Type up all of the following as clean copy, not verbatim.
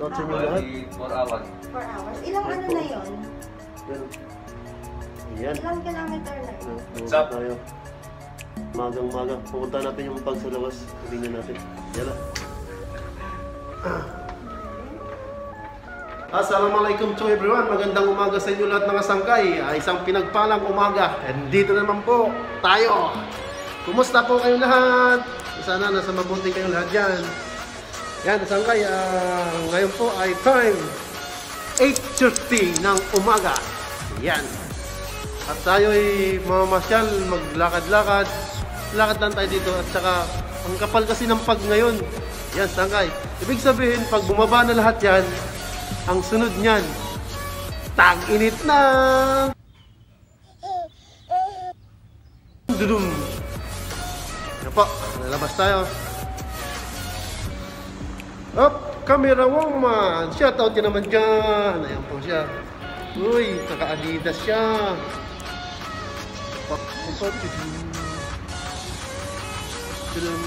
Out sa inyo lahat. 4 hours. 4 hours. Ilang ano na yun? Ayan. Ilang kilometer na yun? What's up? Tayo. Magang-maga. Pupunta natin yung pag sa labas. Tingnan natin. Yan na. Assalamualaikum to everyone. Magandang umaga sa inyo lahat mga sangkay. Isang pinagpalang umaga. And dito naman po tayo. Kumusta po kayong lahat? Sana nasa mabuti kayong lahat dyan. Yan, sangkay. Ngayon po ay time 8:30 ng umaga. Yan. At tayo ay mamamasyal, maglakad-lakad. Lakad lang tayo dito. At saka, ang kapal kasi ng pag ngayon. Yan, sangkay. Ibig sabihin, pag bumaba na lahat yan, ang sunod niyan, tag-init na! Dudum! Yan po, lalabas tayo. Up! Camera woman! Shoutout yun naman dyan! Ayan po siya. Uy, kaka-Adidas siya. Dudum!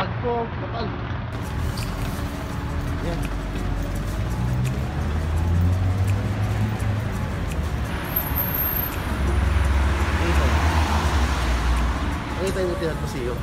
Pagko, kapal. Yan. Ay tayo nitihat mo siyo.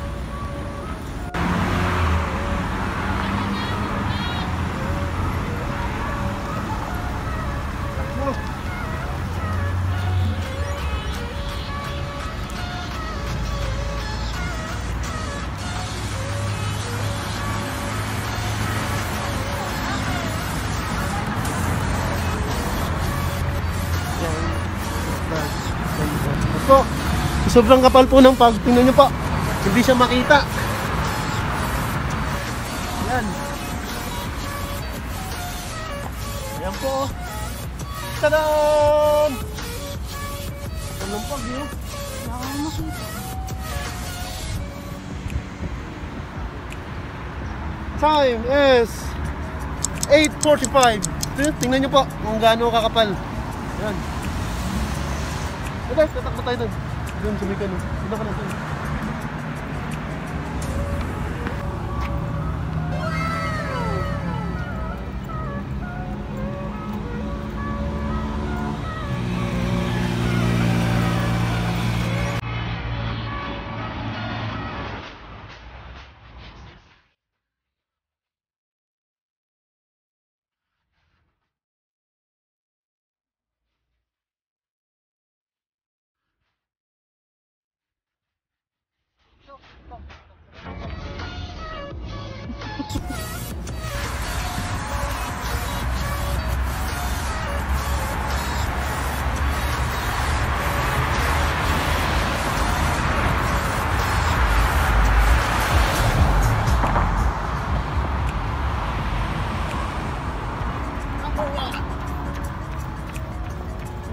Po, sobrang kapal po ng pag. Tingnan nyo po, hindi siya makita. Yan. Yan po. Tadam! Anong pag yun? Nakamakita. Time is 8:45. Tingnan nyo po kung gaano kakapal. Yan. Guys, tatakbo tayo doon. Doon, sumikan. Doon ka na doon.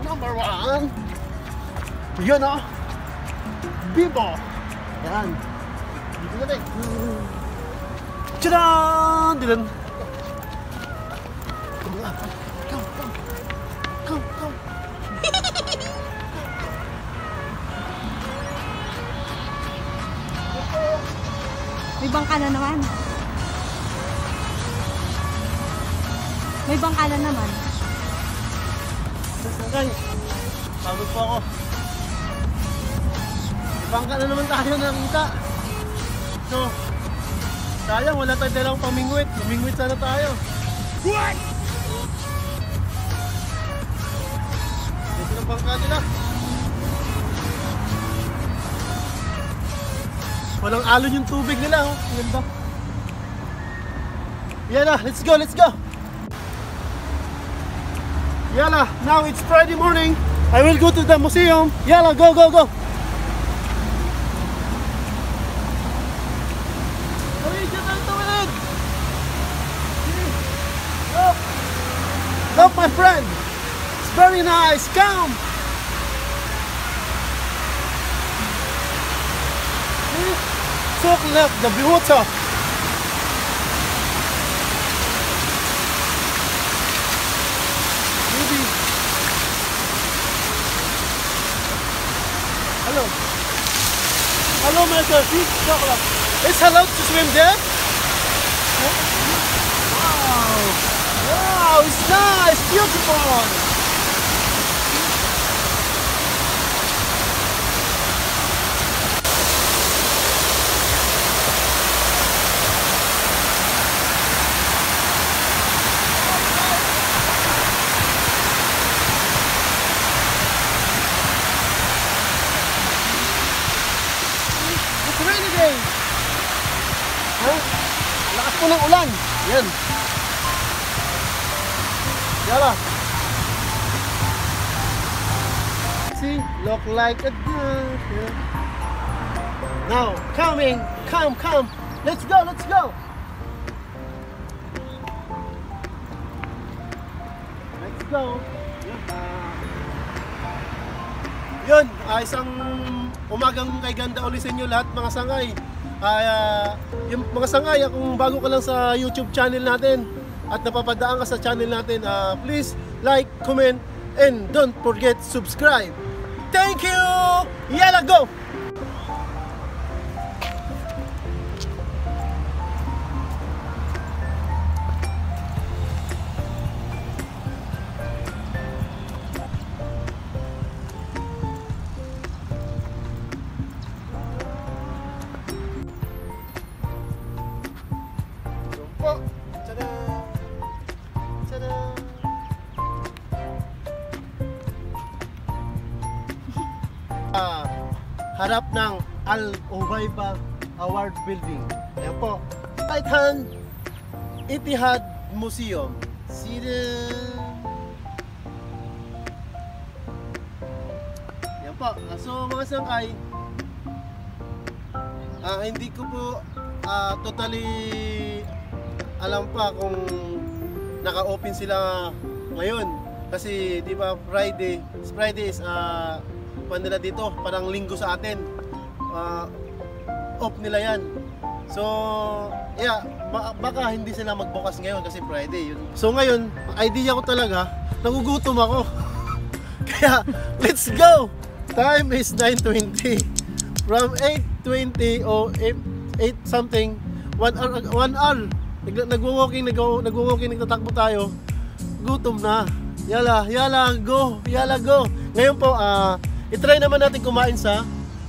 Number one. Yan o. Bibo. Yan. Dito natin. Tchadan! Dilan. Come. May bangka na naman. May bangka na naman. Sasangkay. Pagod po ako. Bangka na naman tayo nakita. So, sayang wala tayo dalang pamingwit. Pamingwit sana tayo. What? Ito ng bangka nila. Walang alon yung tubig nila. Oh. Ganda. Yala, let's go. Yala, now it's Friday morning. I will go to the museum. Yala, go. Ay, dyan ang tawid! Look, my friend. It's very nice. Come. Look, look, the water. Maybe. Hello. Hello, my friend. It's allowed to swim there? Wow. Wow, it's nice, beautiful. It's rainy day. Huh? Lakas po ng ulan. Yan. Yala. See, look like a duck. Yeah. Now, coming. Come. Let's go. Let's go. Yun, isang umagang kay ganda ulit sa inyo lahat mga sangay. Yung mga sangay, kung bago ka lang sa YouTube channel natin at napapadaan ka sa channel natin, please like, comment, and don't forget subscribe. Thank you! Yala, go! Harap ng Al Uvaiba Award Building. Ayan po. Right hand, Etihad Museum. See the... Ayan po. So mga sangkay, hindi ko po totally alam pa kung naka-open sila ngayon. Kasi di ba Friday is nila dito, parang linggo sa atin, off nila yan. So yeah, baka hindi sila magbukas ngayon kasi Friday yun. So ngayon, idea ko talaga, nagugutom ako. Kaya let's go. Time is 9:20. From 8:20 o 8 something, 1 hour nagwo-walking, nagtatakbo tayo. Gutom na. Yala, go. Ngayon po, i-try naman natin kumain sa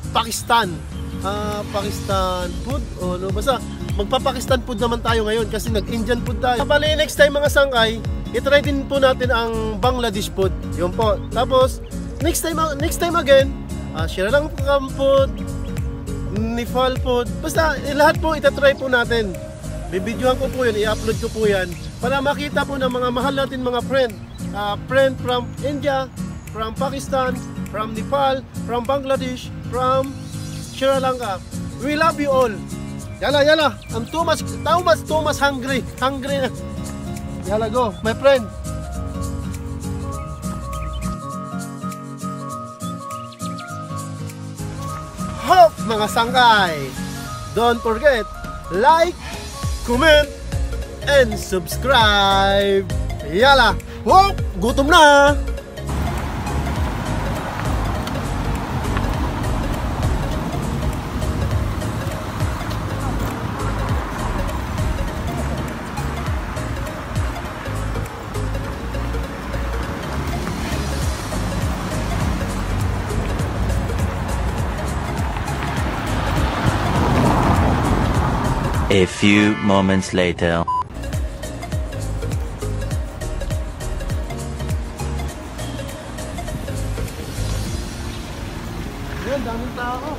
Pakistan. Pakistan food o no, basta magpa-Pakistan food naman tayo ngayon kasi nag-Indian food tayo. Bali, next time mga sangkay, i-try din po natin ang Bangladesh food. Yun po. Tapos next time again, Sri Lankan food, Nepal food. Basta lahat po itatry po natin. Bibidyohan ko po yun, i-upload ko po yan para makita po ng mga mahal natin mga friend from India, from Pakistan, from Nepal, from Bangladesh, from Sri Lanka. We love you all. Yala. I'm too much hungry na. Yala, go, my friend. Hope mga sangkay. Don't forget, like, comment, and subscribe. Yala. Hope, gutom na. A few moments later. Ayan, daming tao.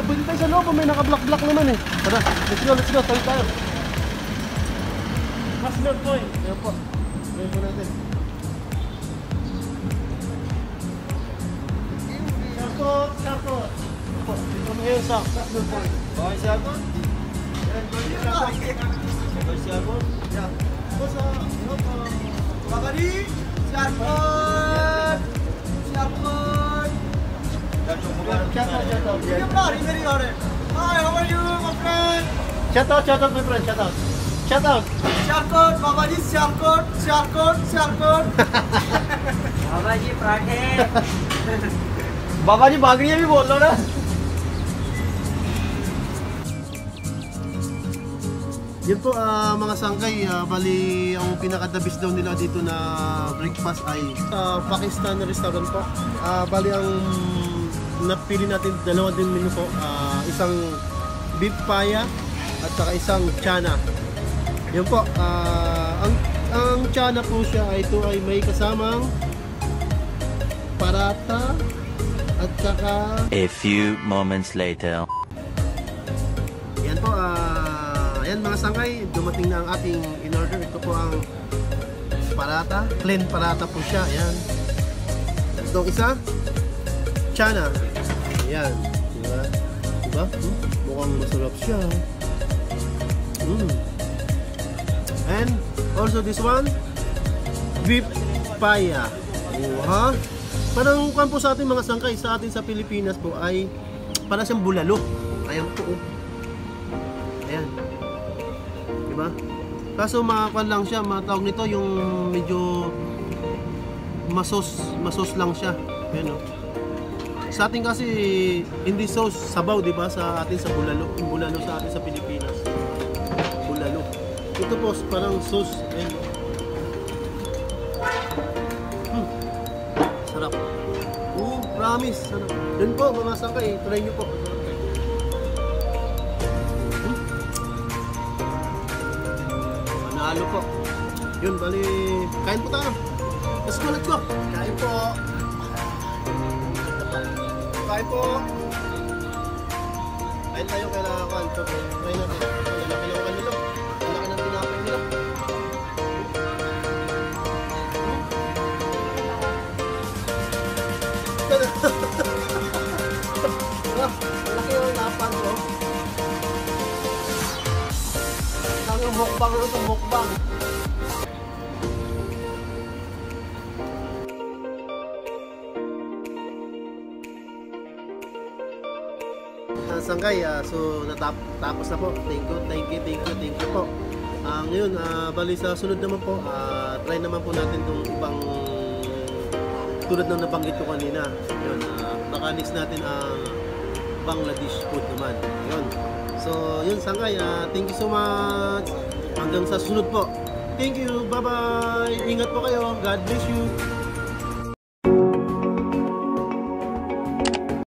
Pwede tayo sa loob, may naka-block naman eh. Tara, let's go, tayo. Masler Point. Ayan po. Ayan po natin. Sarkot. Dito ngayon sa Masler Point. Okay, Sarkot? Ayan, Babadi, Siarkot. Siarkot. Hi, how are you, my friend? Shout out, my friend, shout out. Shout out. Siarkot, Babadi, Siarkot, Siarkot, Siarkot. बाबाजी पराठे बाबा जी भाग रही है भी बोल दो ना Yun po mga sangkay, bali ang pinaka-the-best daw nila dito na breakfast ay sa Pakistan restaurant po. Bali ang napili natin dalawa din menu po, isang beef paya at saka isang chana. Yun po, ang chana po siya ay ito ay may kasamang parata at saka A few moments later. yan po, ayan mga sangkay, dumating na ang ating in-order. Ito po ang parata, plain parata po siya, ayan. Itong isa, chana. Ayan, diba? Diba? Mukhang masarap siya. And also this one, beef paya. Ha? Parang kung po sa ating mga sangkay, sa atin sa Pilipinas po ay parang siyang bulalo. Ayan po. Ayan. Diba? Kaso makakuan lang siya, matawag nito yung medyo masos lang siya. Ayan o. Sa atin kasi hindi sauce, sabaw, diba? Sa atin sa bulalo. Yung bulalo sa atin sa Pilipinas. Bulalo. Ito po parang sauce. Ayan. Sarap. Promise. Sarap. Yun po mga sangkay, try nyo po. Manalo po. Yun, bali, kain po tayo. Mas malat ko. Kain po. Kain po. Kain tayo kailangan ko. Try natin. Lalaki lang kanila. Lalaki ng tinapay nila. Malaki yung lapan ko. Ang mukbang ito, mukbang. Sangkay, so natapos na po. Thank you po. Ngayon, bali sa sunod naman po, try naman po natin itong ibang tulad ng nabanggit ko kanina. Yun, baka next natin ang Bangladesh food naman. Yun. So, yun sangkay, thank you so much. Hanggang sa sunod po. Thank you, bye-bye. Ingat po kayo. God bless you.